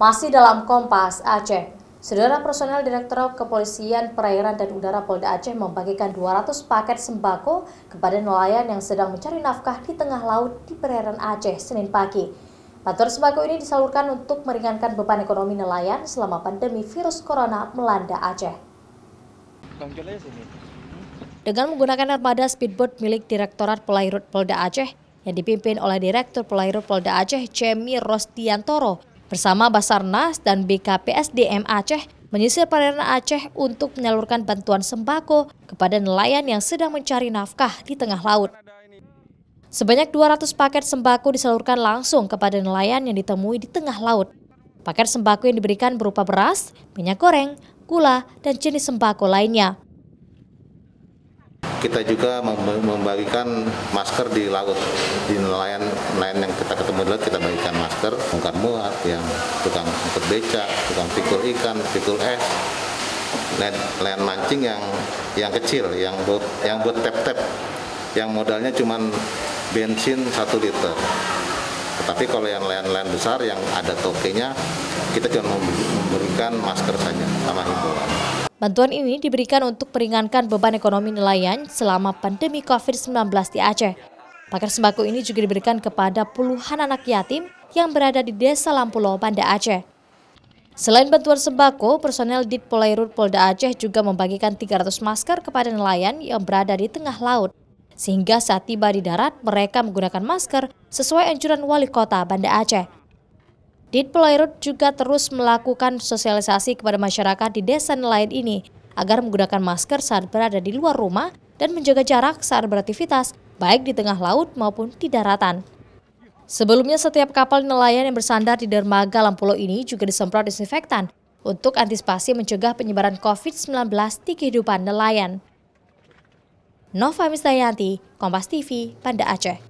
Masih dalam Kompas Aceh, saudara personel Direktorat Kepolisian Perairan dan Udara Polda Aceh membagikan 200 paket sembako kepada nelayan yang sedang mencari nafkah di tengah laut di perairan Aceh Senin pagi. Bantuan sembako ini disalurkan untuk meringankan beban ekonomi nelayan selama pandemi virus corona melanda Aceh. Dengan menggunakan armada speedboat milik Direktorat Pelairut Polda Aceh yang dipimpin oleh Direktur Pelairut Polda Aceh Cemi Rosdiantoro bersama Basarnas dan BKPSDM Aceh menyisir perairan Aceh untuk menyalurkan bantuan sembako kepada nelayan yang sedang mencari nafkah di tengah laut. Sebanyak 200 paket sembako disalurkan langsung kepada nelayan yang ditemui di tengah laut. Paket sembako yang diberikan berupa beras, minyak goreng, gula, dan jenis sembako lainnya. Kita juga membagikan masker di laut, di nelayan yang kita ketemu di laut kita bagikan masker, bongkar muat, yang tukang angkut beca, tukang pikul ikan, pikul es, nelayan mancing yang kecil, yang buat tap-tap, yang modalnya cuma bensin 1 liter. Tetapi kalau yang nelayan besar yang ada tokenya, kita cuma memberikan masker saja sama himbauan. Bantuan ini diberikan untuk meringankan beban ekonomi nelayan selama pandemi COVID-19 di Aceh. Paket sembako ini juga diberikan kepada puluhan anak yatim yang berada di Desa Lampulo, Banda Aceh. Selain bantuan sembako, personel Dit Polairut Polda Aceh juga membagikan 300 masker kepada nelayan yang berada di tengah laut. Sehingga saat tiba di darat, mereka menggunakan masker sesuai anjuran Wali Kota Banda Aceh. Dit Polairut juga terus melakukan sosialisasi kepada masyarakat di desa nelayan ini agar menggunakan masker saat berada di luar rumah dan menjaga jarak saat beraktivitas baik di tengah laut maupun di daratan. Sebelumnya setiap kapal nelayan yang bersandar di dermaga Lampulo ini juga disemprot disinfektan untuk antisipasi mencegah penyebaran COVID-19 di kehidupan nelayan. Nova Misdayanti, Kompas TV, Banda Aceh.